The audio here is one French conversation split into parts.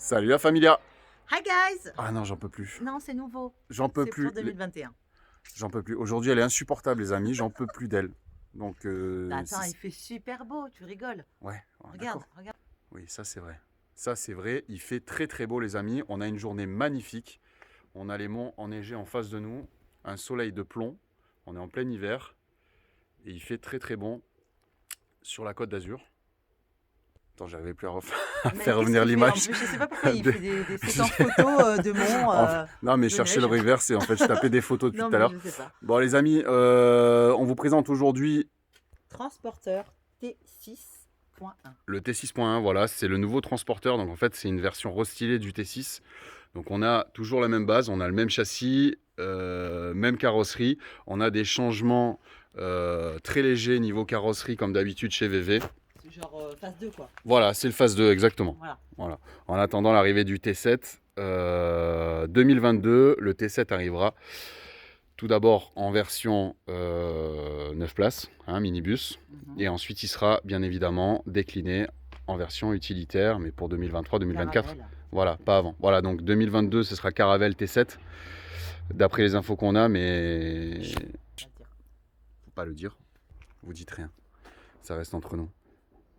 Salut la familia. Hi guys! Ah non, j'en peux plus. Non, c'est nouveau. J'en peux C'est plus. pour 2021. J'en peux plus. Aujourd'hui, elle est insupportable, les amis. J'en peux plus d'elle. Donc, Bah attends, il fait super beau, tu rigoles. ouais, Regarde, d'accord. regarde. Oui, ça c'est vrai. Ça c'est vrai. Il fait très très beau, les amis. On a une journée magnifique. On a les monts enneigés en face de nous. Un soleil de plomb. On est en plein hiver. Et il fait très très bon sur la côte d'Azur. Attends, j'arrivais plus à, à Mais faire qu'est-ce revenir qu'il fait en l'image. plus? Je sais pas pourquoi il de- fait des séquences photos de monts, Non, mais de chercher le neige. reverse et en fait, je tapais des photos depuis Non, tout à mais l'heure. je sais pas. Bon, les amis, on vous présente aujourd'hui Transporteur T6.1. le T6.1. Voilà, c'est le nouveau transporteur. Donc en fait, c'est une version restylée du T6. Donc on a toujours la même base, on a le même châssis, même carrosserie. On a des changements très légers niveau carrosserie comme d'habitude chez VV. C'est genre phase 2 quoi. Voilà, c'est le phase 2 exactement. Voilà. En attendant l'arrivée du T7 2022, le T7 arrivera tout d'abord en version 9 places, minibus. Et ensuite, il sera bien évidemment décliné en version utilitaire, mais pour 2023-2024. Caravelle. Voilà, pas avant. Voilà, donc 2022, ce sera Caravelle T7, d'après les infos qu'on a, mais On va dire. faut pas le dire. Vous dites rien. Ça reste entre nous.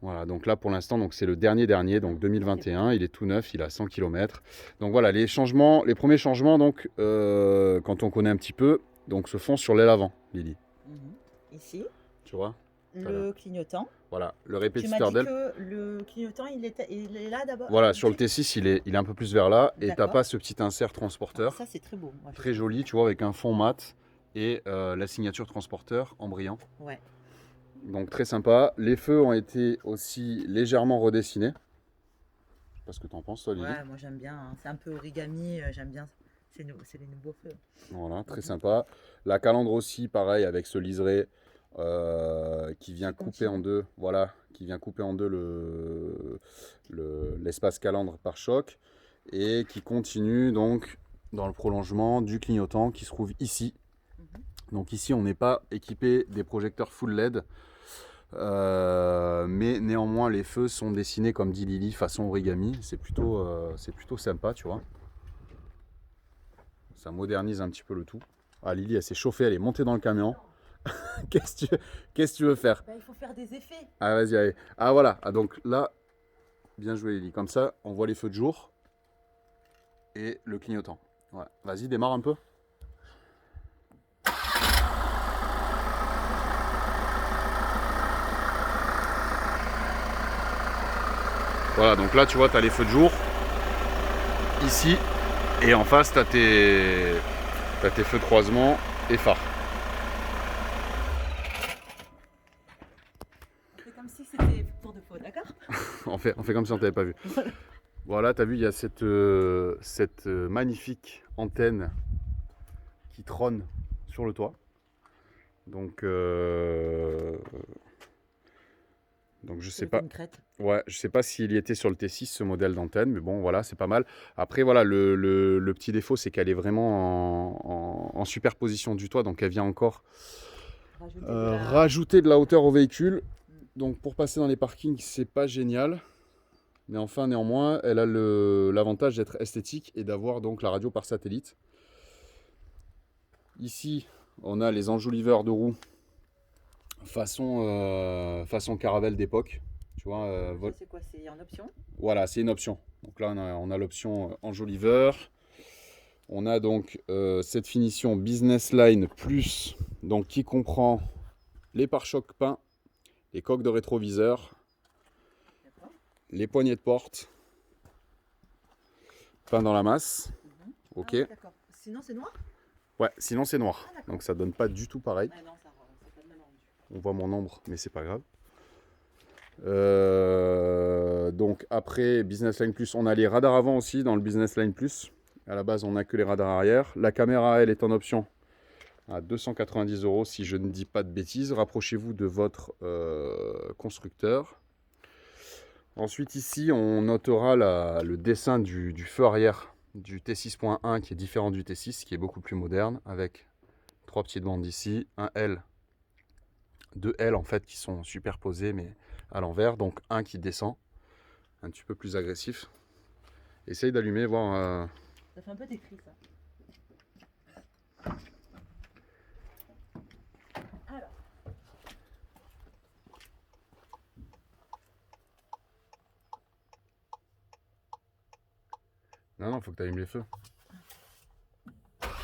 Voilà, donc là pour l'instant, donc c'est le dernier, donc 2021, il est tout neuf, il a 100 km. Donc voilà, les changements, les premiers changements, donc quand on connaît un petit peu, donc se font sur l'aile avant, Lily. Ici, Tu vois? le clignotant. Voilà, le Tu m'as répétiteur dit d'aile. que le clignotant, il est là d'abord. Voilà, sur le T6, il est un peu plus vers là, et t'as D'accord. pas ce petit insert transporteur, Ça, c'est très beau. Moi, je très trouve. joli, tu vois, avec un fond mat et la signature transporteur en brillant. Ouais. Donc très sympa. Les feux ont été aussi légèrement redessinés. Je sais pas ce que tu en penses, toi, Lily. Ouais, moi j'aime bien. Hein. C'est un peu origami, j'aime bien. C'est les nouveaux feux. Voilà, très sympa. La calandre aussi, pareil, avec ce liseré qui vient couper en deux. Voilà, qui vient couper en deux l'espace calandre par choc et qui continue donc dans le prolongement du clignotant qui se trouve ici. Donc ici, on n'est pas équipé des projecteurs full LED. Mais néanmoins les feux sont dessinés comme dit Lily façon origami, c'est plutôt sympa, tu vois, ça modernise un petit peu le tout. Ah, Lily elle s'est chauffée, elle est montée dans le camion. Qu'est-ce que tu veux faire? Il faut faire des effets. Ah vas-y, allez. Ah voilà, donc là, bien joué Lily, comme ça on voit les feux de jour et le clignotant. Ouais. Vas-y, démarre un peu. Voilà, donc là tu vois, tu as les feux de jour ici, et en face tu as tes feux de croisement et phare. On fait comme si c'était pour de faux, d'accord? on fait comme si on t'avait pas vu. Voilà, tu as vu, il y a cette magnifique antenne qui trône sur le toit. Donc je sais pas. Ouais, je sais pas s'il y était sur le T6 ce modèle d'antenne, mais bon voilà, c'est pas mal. Après voilà, le petit défaut c'est qu'elle est vraiment en superposition du toit, donc elle vient encore rajouter de la hauteur au véhicule. Donc pour passer dans les parkings, c'est pas génial. Mais enfin néanmoins, elle a l'avantage d'être esthétique et d'avoir donc la radio par satellite. Ici, on a les enjoliveurs de roues façon caravelle d'époque. Tu vois, c'est quoi? C'est en option? Voilà, c'est une option. Donc là, on a l'option enjoliveur. On a donc cette finition Business Line Plus, donc qui comprend les pare-chocs peints, les coques de rétroviseur, les poignées de porte, peints dans la masse. Ok. Ah, d'accord. Sinon, c'est noir? Ouais, sinon c'est noir. Donc ça donne pas du tout pareil. Ah, non, ça, c'est pas le même rendu. On voit mon ombre, mais c'est pas grave. Donc après Business Line Plus, on a les radars avant aussi dans le Business Line Plus. À la base, on n'a que les radars arrière. La caméra, elle est en option à 290 € si je ne dis pas de bêtises. Rapprochez-vous de votre constructeur. Ensuite ici, on notera le dessin du feu arrière du T6.1 qui est différent du T6, qui est beaucoup plus moderne, avec 3 petites bandes ici, un L, 2 L en fait qui sont superposés mais à l'envers, donc un qui descend, un petit peu plus agressif, Essaye d'allumer, voir. Ça fait un peu des cris, ça. Alors. Non, faut que tu allumes les feux. Voilà,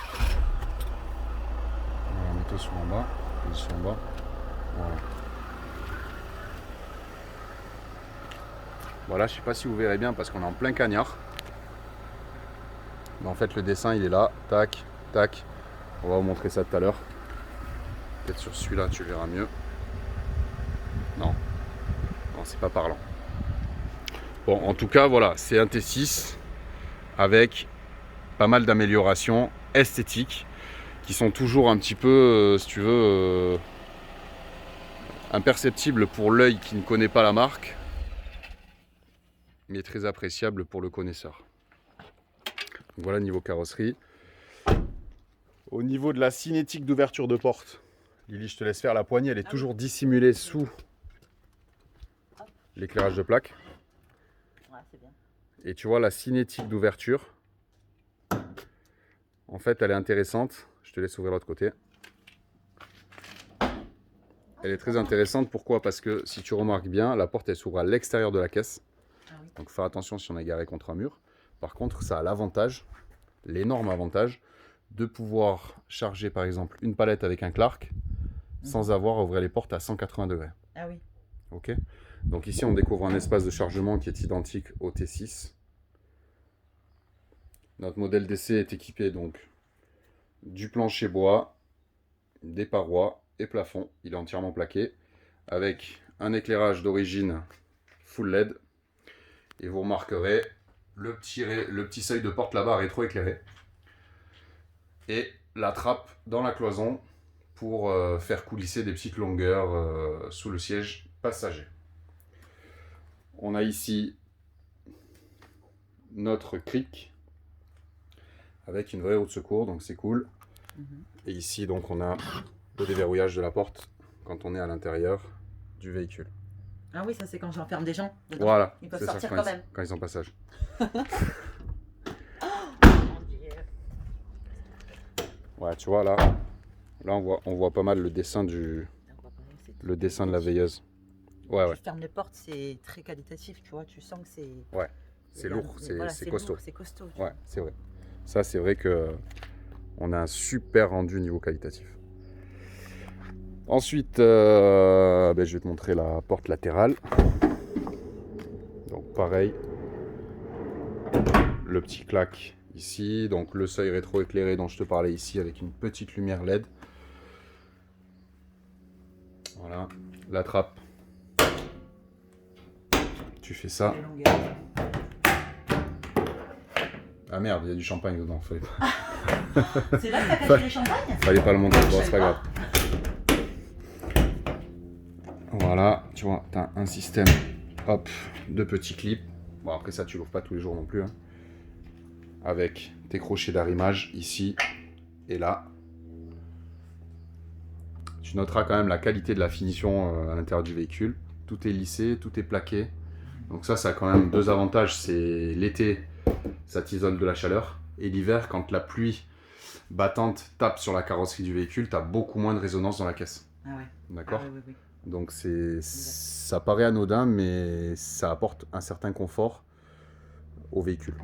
mets-toi sur en bas. Position en bas. Voilà. Voilà, je sais pas si vous verrez bien parce qu'on est en plein cagnard. Mais en fait, le dessin, il est là. Tac, tac. On va vous montrer ça tout à l'heure. Peut-être sur celui-là, tu verras mieux. Non. Non, c'est pas parlant. Bon, en tout cas, voilà, c'est un T6 avec pas mal d'améliorations esthétiques qui sont toujours un petit peu, si tu veux, imperceptibles pour l'œil qui ne connaît pas la marque, mais très appréciable pour le connaisseur. Donc voilà niveau carrosserie. Au niveau de la cinétique d'ouverture de porte, Lily, je te laisse faire. La poignée, elle est toujours dissimulée sous l'éclairage de plaque. Ouais, c'est bien. Et tu vois la cinétique d'ouverture, en fait elle est intéressante. Je te laisse ouvrir l'autre côté. Elle est très intéressante, pourquoi? Parce que si tu remarques bien, la porte elle s'ouvre à l'extérieur de la caisse. Ah oui. Donc faire attention si on est garé contre un mur. Par contre, ça a l'avantage, l'énorme avantage, de pouvoir charger par exemple une palette avec un Clark sans avoir à ouvrir les portes à 180 degrés. Ah oui. Ok. Donc ici on découvre un espace de chargement qui est identique au T6. Notre modèle d'essai est équipé donc du plancher bois, des parois et plafond. Il est entièrement plaqué avec un éclairage d'origine full LED. Et vous remarquerez le petit seuil de porte là-bas rétro-éclairé. Et la trappe dans la cloison pour faire coulisser des petites longueurs sous le siège passager. On a ici notre cric avec une vraie roue de secours, donc c'est cool. Et ici donc on a le déverrouillage de la porte quand on est à l'intérieur du véhicule. Ah oui, ça c'est quand j'enferme des gens dedans. Voilà, Ils peuvent c'est sortir ça, quand même. quand ils sont en passage. Mon Dieu. Ouais, tu vois là on voit pas mal le dessin de la veilleuse. Ouais, ouais. Tu fermes les portes, c'est très qualitatif, tu vois, tu sens que c'est... Ouais, c'est lourd, c'est costaud. C'est costaud. Ouais, c'est vrai. Ça, c'est vrai que on a un super rendu niveau qualitatif. Ensuite, je vais te montrer la porte latérale. Donc pareil, le petit clac ici, donc le seuil rétro-éclairé dont je te parlais ici avec une petite lumière LED. Voilà, la trappe. Tu fais ça. Ah merde, il y a du champagne dedans. C'est là que t'as caché les champagnes? Fallait pas le montrer, bon, c'est pas grave. Voilà, tu vois, tu as un système hop, de petits clips. Bon, après ça, tu l'ouvres pas tous les jours non plus. Hein. Avec tes crochets d'arrimage ici et là. Tu noteras quand même la qualité de la finition à l'intérieur du véhicule. Tout est lissé, tout est plaqué. Donc ça a quand même deux avantages. C'est l'été, ça t'isole de la chaleur. Et l'hiver, quand la pluie battante tape sur la carrosserie du véhicule, tu as beaucoup moins de résonance dans la caisse. Ah ouais. D'accord. Ah oui. Donc ça paraît anodin, mais ça apporte un certain confort au véhicule,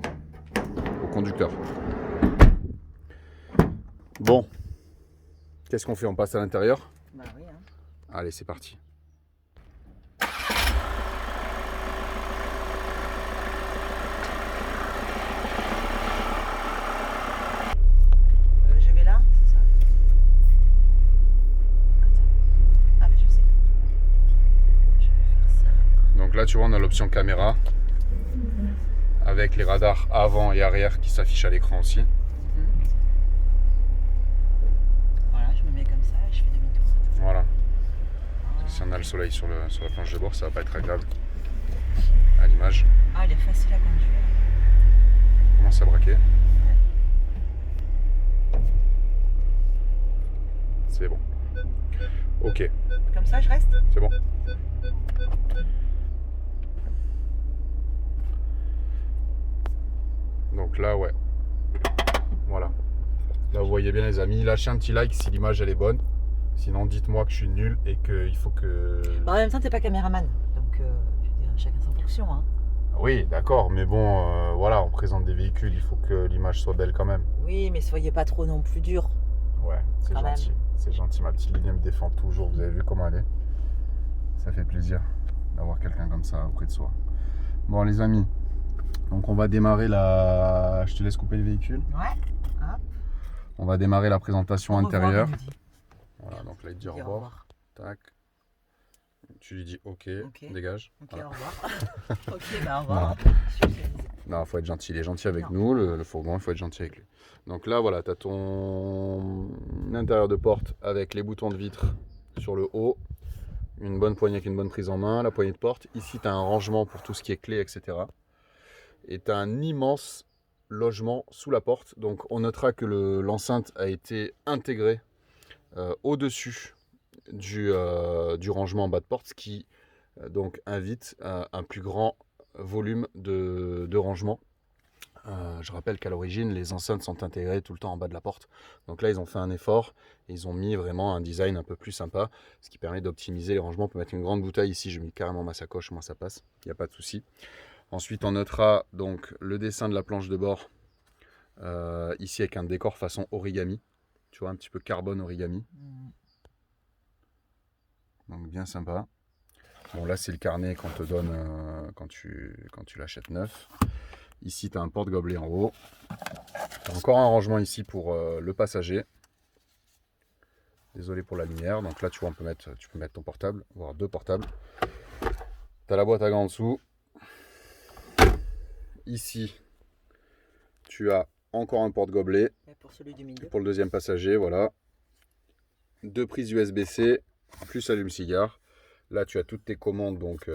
au conducteur. Bon, qu'est-ce qu'on fait? On passe à l'intérieur? Bah oui. Hein. Allez, c'est parti. Je vais là, c'est ça? Attends. Ah mais je sais. Je vais faire ça. Donc là, tu vois, on a l'option caméra avec les radars avant et arrière qui s'affichent à l'écran aussi. Voilà, je me mets comme ça et je fais demi-tour. Voilà. Si on a le soleil sur la planche de bord, ça va pas être agréable à l'image. Ah, il est facile à conduire. On commence à braquer. Ouais. C'est bon. Ok, Comme ça, je reste? c'est bon. Donc là, ouais. Voilà. Là, vous voyez bien les amis. Lâchez un petit like si l'image elle est bonne. Sinon, dites-moi que je suis nul et qu'il faut que... Bah, en même temps, t'es pas caméraman. Donc, je veux dire, chacun sa fonction. Hein. Oui, d'accord. Mais bon, voilà, on présente des véhicules. Il faut que l'image soit belle quand même. Oui, mais soyez pas trop non plus dur. Ouais, c'est Quand gentil. même. C'est gentil. Ma petite ligne me défend toujours. Vous avez vu comment elle est? Ça fait plaisir d'avoir quelqu'un comme ça auprès de soi. Bon, les amis. Donc, on va démarrer la... Je te laisse couper le véhicule. Ouais. Hop. On va démarrer la présentation Au revoir, intérieure. il nous dit. Voilà, donc là, il dit au Il dit revoir. Tac. Tu lui dis OK, Ok. dégage. Ok, Voilà. au revoir. Ok, bah au revoir. Non, il faut être gentil. Il est gentil avec Non. nous, le fourgon, il faut être gentil avec lui. Donc là, voilà, tu as ton intérieur de porte avec les boutons de vitre sur le haut, une bonne poignée avec une bonne prise en main, la poignée de porte. Ici, tu as un rangement pour tout ce qui est clé, etc. Et tu as un immense logement sous la porte. Donc on notera que l'enceinte a été intégrée au-dessus du rangement en bas de porte, ce qui donc invite un plus grand volume de rangement. Je rappelle qu'à l'origine, les enceintes sont intégrées tout le temps en bas de la porte. Donc là, ils ont fait un effort et ils ont mis vraiment un design un peu plus sympa, ce qui permet d'optimiser les rangements. On peut mettre une grande bouteille ici, je mets carrément ma sacoche, moi ça passe, il n'y a pas de souci. Ensuite, on notera donc le dessin de la planche de bord, ici avec un décor façon origami, tu vois, un petit peu carbone origami. Donc bien sympa. Bon, là c'est le carnet qu'on te donne quand tu l'achètes neuf. Ici tu as un porte-gobelet en haut. Encore un rangement ici pour le passager. Désolé pour la lumière. Donc là tu vois, tu peux mettre ton portable, voire deux portables. Tu as la boîte à gants en dessous. Ici tu as encore un porte-gobelet. Pour celui du milieu. Pour le deuxième passager, voilà. Deux prises USB-C, plus allume-cigare. Là, tu as toutes tes commandes donc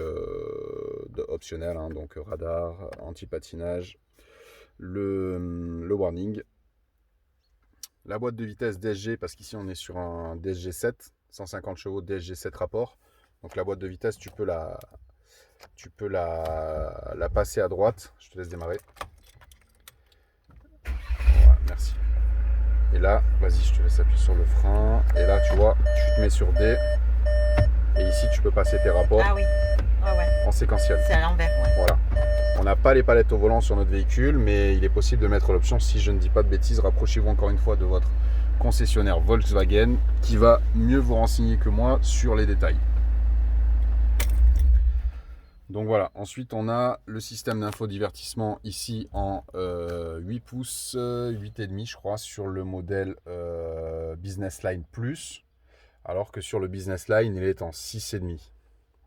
optionnelles, hein, donc radar, anti-patinage, le warning, la boîte de vitesse DSG, parce qu'ici on est sur un DSG 7, 150 chevaux DSG 7 rapport. Donc la boîte de vitesse, tu peux la passer à droite. Je te laisse démarrer. Voilà, merci. Et là, vas-y, je te laisse appuyer sur le frein. Et là, tu vois, tu te mets sur D. Et ici, tu peux passer tes rapports en séquentiel. C'est à l'envers, ouais. Voilà. On n'a pas les palettes au volant sur notre véhicule, mais il est possible de mettre l'option. Si je ne dis pas de bêtises, rapprochez-vous encore une fois de votre concessionnaire Volkswagen qui va mieux vous renseigner que moi sur les détails. Donc voilà, ensuite on a le système d'infodivertissement ici en 8 pouces, 8,5 je crois, sur le modèle Business Line Plus, alors que sur le Business Line il est en 6,5.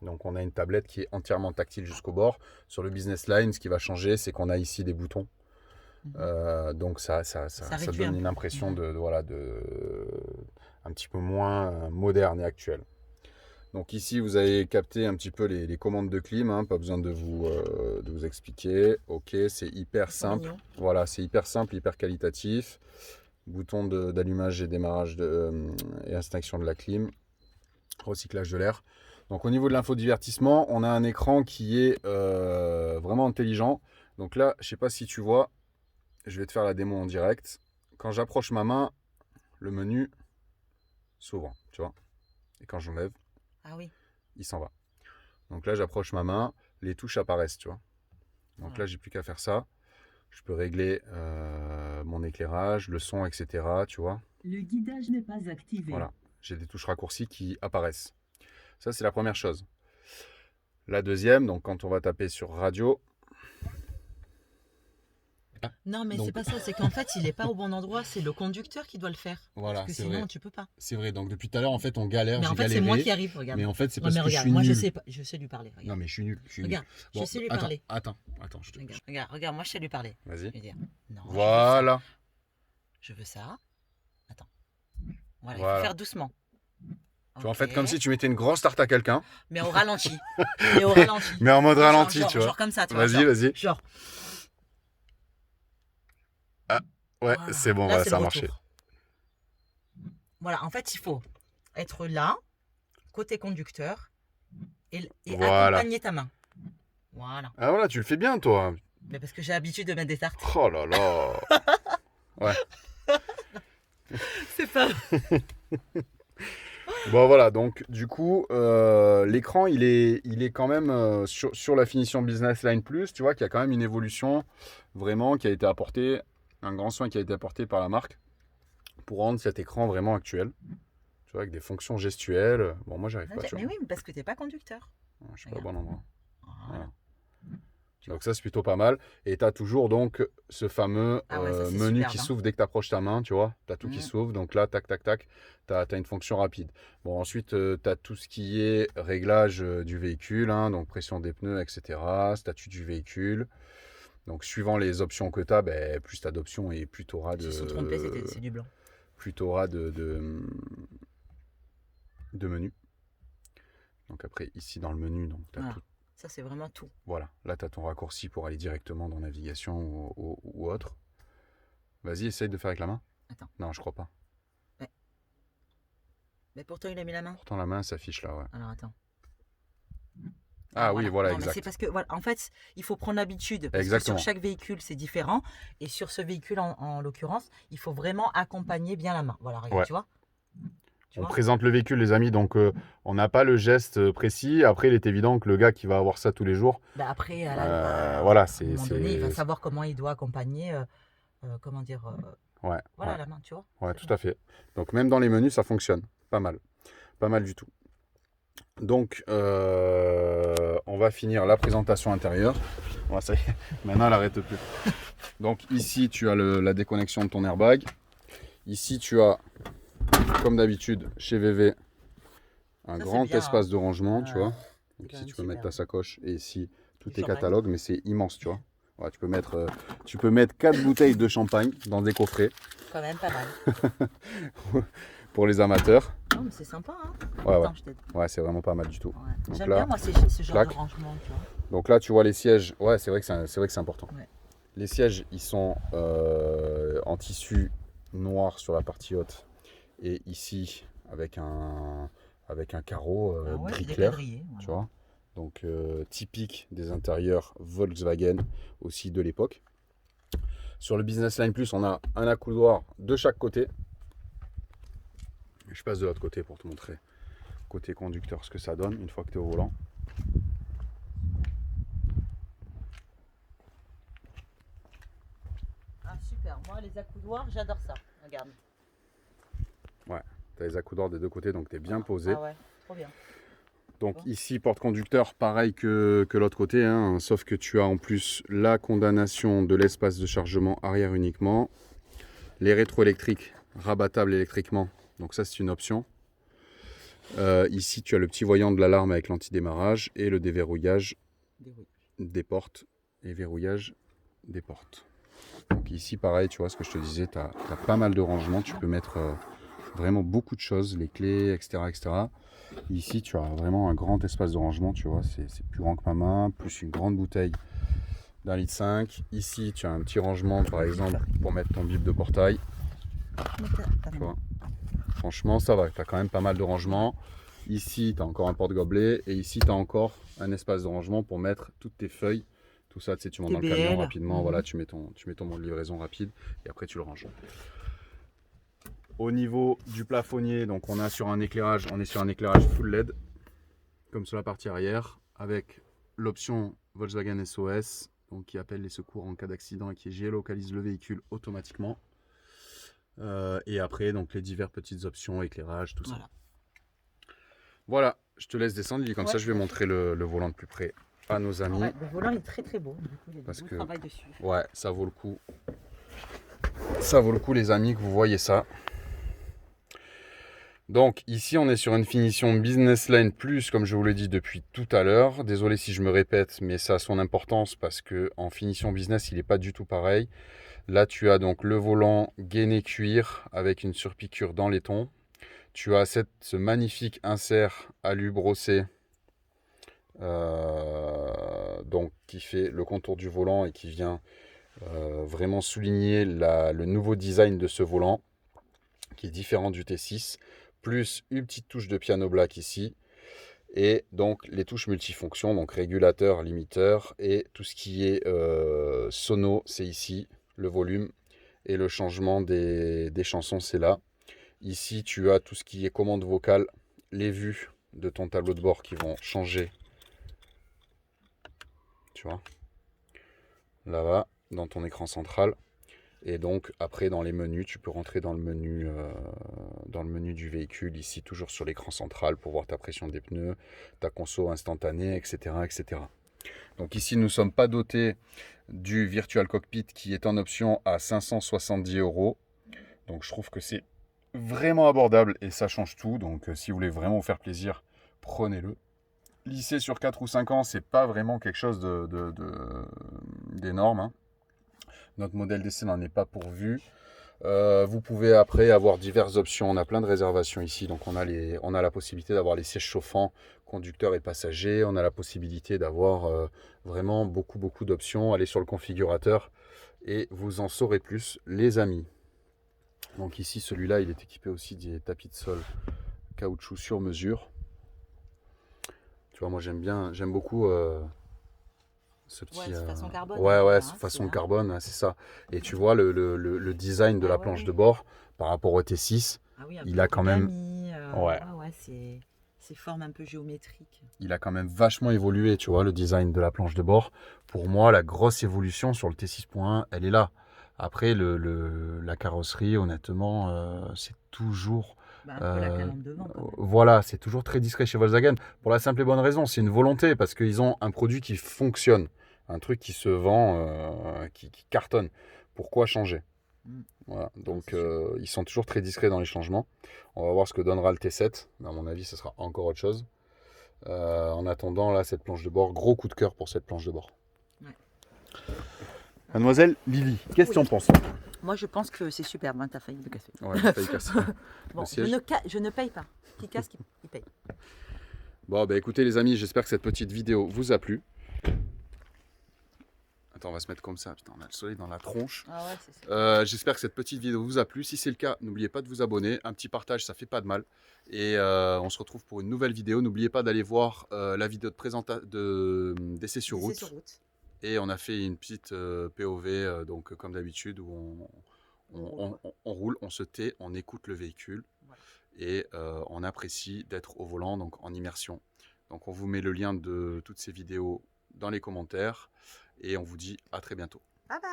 Donc on a une tablette qui est entièrement tactile jusqu'au bord. Sur le Business Line, ce qui va changer, c'est qu'on a ici des boutons. Donc ça donne une impression un petit peu moins moderne et actuelle. Donc ici, vous avez capté un petit peu les commandes de clim, hein, pas besoin de vous expliquer. Ok, c'est hyper simple. Mignon. Voilà, c'est hyper simple, hyper qualitatif. Bouton d'allumage et démarrage et extinction de la clim. Recyclage de l'air. Donc au niveau de l'infodivertissement, on a un écran qui est vraiment intelligent. Donc là, je ne sais pas si tu vois, je vais te faire la démo en direct. Quand j'approche ma main, le menu s'ouvre, tu vois. Et quand j'enlève, il s'en va. Donc là, j'approche ma main, les touches apparaissent, tu vois. Donc là, j'ai plus qu'à faire ça. Je peux régler mon éclairage, le son, etc. Tu vois. Le guidage n'est pas activé. Voilà, j'ai des touches raccourcies qui apparaissent. Ça, c'est la première chose. La deuxième, donc quand on va taper sur radio. Non, mais c'est pas ça, c'est qu'en fait, il n'est pas au bon endroit, c'est le conducteur qui doit le faire. Voilà, parce que sinon, tu peux pas. C'est vrai, donc depuis tout à l'heure, en fait, on galère. Mais en fait, c'est moi qui arrive, regarde. Mais en fait, c'est Non, parce mais que regarde, je suis moi, nul. je sais lui parler. Regarde. Non, mais je suis nul. Regarde, Bon, je sais lui attends, parler. Attends, Regarde, moi, je sais lui parler. Vas-y. Je vais dire, non, Voilà. Je veux ça. Attends. Voilà, il Voilà. faut faire doucement. Tu vois, en fait, comme si tu mettais une grosse tarte à quelqu'un. Mais au ralenti. Mais au ralenti. Mais en mode ralenti, genre, tu vois. Genre comme ça, tu vois. Vas-y. Genre. Ouais, Voilà. c'est bon, Là, voilà, c'est ça a le marché. retour. Voilà, en fait, il faut être là, côté conducteur, et Voilà. accompagner ta main. Voilà. Ah voilà, tu le fais bien, toi. Mais parce que j'ai l'habitude de mettre des tartes. Oh là là. Ouais. C'est pas. Bon voilà, donc du coup, l'écran, il est quand même sur la finition Business Line Plus, tu vois qu'il y a quand même une évolution vraiment qui a été apportée, un grand soin qui a été apporté par la marque pour rendre cet écran vraiment actuel. Tu vois, avec des fonctions gestuelles. Bon, moi, j'arrive pas, tu Mais vois. oui, mais parce que t'es pas conducteur. Je suis pas au bon endroit. Voilà. Donc ça, c'est plutôt pas mal. Et tu as toujours donc ce fameux Ah ouais, ça, c'est menu superbe, qui hein. s'ouvre dès que tu approches ta main, tu vois. Tu as tout qui Mhm. s'ouvre. Donc là, tac, tac, tac, tu as une fonction rapide. Bon, ensuite, tu as tout ce qui est réglage du véhicule, hein, donc pression des pneus, etc. Statut du véhicule. Donc suivant les options que tu as, ben, plus tu as d'options et plus tu auras Ils se sont trompés, c'est du blanc. de menus. Donc après, ici dans le menu, donc tu as Voilà. tout. Ça, c'est vraiment tout. Voilà, là tu as ton raccourci pour aller directement dans navigation ou autre. Vas-y, essaye de faire avec la main. Attends. Non, je crois pas. Mais pourtant, il a mis la main. Pourtant la main s'affiche là, ouais. Alors, attends. Ah oui, voilà, Non, mais exact. c'est parce que, voilà, en fait, il faut prendre l'habitude. Parce Exactement. que sur chaque véhicule, c'est différent. Et sur ce véhicule, en l'occurrence, il faut vraiment accompagner bien la main. Voilà, regarde, Ouais. tu vois. On présente le véhicule, les amis, donc on n'a pas le geste précis. Après, il est évident que le gars qui va avoir ça tous les jours, Bah après, voilà, à un moment donné, il va c'est... savoir comment il doit accompagner, comment dire, Ouais, voilà, ouais, la main, tu vois. ouais, C'est tout bon. à fait. Donc même dans les menus, ça fonctionne. Pas mal. Pas mal du tout. Donc, on va finir la présentation intérieure. Ouais, ça y est, maintenant, elle n'arrête plus. Donc ici, tu as la déconnexion de ton airbag. Ici, tu as, comme d'habitude, chez VV, un Ça, c'est grand bien, espace hein. de rangement, tu vois. C'est Donc quand ici, même tu peux mettre super. ta sacoche et ici, tous Du tes champagne. catalogues, mais c'est immense, tu vois. Ouais, tu peux mettre 4 bouteilles de champagne dans des coffrets Quand même pas mal. pour les amateurs. Non, mais c'est sympa, hein. Ouais, ouais. Attends, je t'aide. Ouais, c'est vraiment pas mal du tout. Ouais. Donc J'aime là, bien, moi, ce genre clac. de rangement, tu vois. Donc là, tu vois les sièges. Ouais, c'est vrai que c'est important. Ouais. Les sièges, ils sont en tissu noir sur la partie haute. Et ici, avec un carreau Ah ouais, gris il est clair. quadrillé. Tu Voilà. vois. Donc typique des intérieurs Volkswagen aussi de l'époque. Sur le Business Line Plus, on a un accoudoir de chaque côté. Je passe de l'autre côté pour te montrer côté conducteur ce que ça donne une fois que tu es au volant. Ah, super. Moi, les accoudoirs, j'adore ça. Regarde. Ouais, tu as les accoudoirs des deux côtés, donc tu es bien posé. Ah ouais, trop bien. Donc Bon. ici, porte-conducteur, pareil que l'autre côté, hein, sauf que tu as en plus la condamnation de l'espace de chargement arrière uniquement. Les rétroélectriques rabattables électriquement, donc ça c'est une option. Ici, tu as le petit voyant de l'alarme avec l'antidémarrage et le déverrouillage des portes et verrouillage des portes. Donc ici, pareil, tu vois ce que je te disais, tu as pas mal de rangements, tu peux mettre vraiment beaucoup de choses, les clés, etc., etc. Ici, tu as vraiment un grand espace de rangement, tu vois, c'est plus grand que ma main, plus une grande bouteille d'1,5 litre. Ici, tu as un petit rangement, par exemple, pour mettre ton bib de portail. Tu vois. Franchement, ça va, tu as quand même pas mal de rangements. Ici, tu as encore un porte-gobelet et ici, tu as encore un espace de rangement pour mettre toutes tes feuilles. Tout ça, tu sais, tu montes dans le camion rapidement, voilà, tu mets ton mot de livraison rapide et après tu le ranges. Au niveau du plafonnier, donc on est sur un éclairage full LED, comme sur la partie arrière, avec l'option Volkswagen SOS, donc qui appelle les secours en cas d'accident et qui géolocalise le véhicule automatiquement. Et après, donc les diverses petites options, éclairage, tout ça. Voilà, je te laisse descendre, comme ça je vais montrer le volant de plus près à nos amis. Ouais, le volant est très très beau, du coup il y a du beau travail dessus. Ouais, ça vaut le coup. Ça vaut le coup les amis que vous voyez ça. Donc ici on est sur une finition Business Line Plus comme je vous l'ai dit depuis tout à l'heure. Désolé si je me répète mais ça a son importance parce que en finition business il n'est pas du tout pareil. Là tu as donc le volant gainé cuir avec une surpiqûre dans laiton. Tu as ce magnifique insert alu brossé donc qui fait le contour du volant et qui vient vraiment souligner le nouveau design de ce volant qui est différent du T6, plus une petite touche de piano black ici Et donc les touches multifonctions, donc régulateur, limiteur et tout ce qui est sono, c'est ici, le volume et le changement des chansons, c'est là. Ici, tu as tout ce qui est commande vocale, les vues de ton tableau de bord qui vont changer. Tu vois, là-bas, dans ton écran central. Et donc, après, dans les menus, tu peux rentrer dans le menu du véhicule, ici, toujours sur l'écran central, pour voir ta pression des pneus, ta conso instantanée, etc., etc. Donc ici, nous ne sommes pas dotés du Virtual Cockpit qui est en option à 570 €. Donc, je trouve que c'est vraiment abordable et ça change tout. Donc, si vous voulez vraiment vous faire plaisir, prenez-le. Lisser sur 4 ou 5 ans, c'est pas vraiment quelque chose d'énorme, hein. Notre modèle d'essai n'en est pas pourvu. Vous pouvez après avoir diverses options. On a plein de réservations ici. Donc on a la possibilité d'avoir les sièges chauffants, conducteurs et passagers. On a la possibilité d'avoir vraiment beaucoup d'options. Allez sur le configurateur et vous en saurez plus, les amis. Donc ici, celui-là, il est équipé aussi des tapis de sol caoutchouc sur mesure. Tu vois, moi j'aime beaucoup ce petit... Ouais, façon carbone. Ouais, Hein, façon carbone, c'est ça. Et tu vois, le design de la planche de bord par rapport au T6, ah oui, il a quand même... ouais, c'est forme un peu géométrique. Il a quand même vachement évolué, tu vois, le design de la planche de bord. Pour moi, la grosse évolution sur le T6.1, elle est là. Après, la carrosserie, honnêtement, c'est toujours... Un peu la calandre devant, quand même. Voilà, c'est toujours très discret chez Volkswagen. Pour la simple et bonne raison, c'est une volonté, parce qu'ils ont un produit qui fonctionne. Un truc qui se vend, qui cartonne. Pourquoi changer? Voilà, donc ils sont toujours très discrets dans les changements. On va voir ce que donnera le T7. À mon avis, ce sera encore autre chose. En attendant, là, cette planche de bord, gros coup de cœur pour cette planche de bord. Ouais. Mademoiselle Lily, qu'est-ce que tu en penses? Moi, je pense que c'est superbe, hein, t'as failli le casser. Ouais, j'ai failli casser. Bon, je ne paye pas. Qui casse, il paye. Bon, bah écoutez les amis, j'espère que cette petite vidéo vous a plu. Attends, on va se mettre comme ça. Putain, on a le soleil dans la tronche. Ah ouais, c'est ça. J'espère que cette petite vidéo vous a plu. Si c'est le cas, n'oubliez pas de vous abonner. Un petit partage, ça fait pas de mal. Et on se retrouve pour une nouvelle vidéo. N'oubliez pas d'aller voir la vidéo d'essai sur route. Et on a fait une petite POV, donc comme d'habitude, où on roule, on se tait, on écoute le véhicule. Voilà. Et on apprécie d'être au volant, donc en immersion. Donc on vous met le lien de toutes ces vidéos dans les commentaires. Et on vous dit à très bientôt. Bye bye.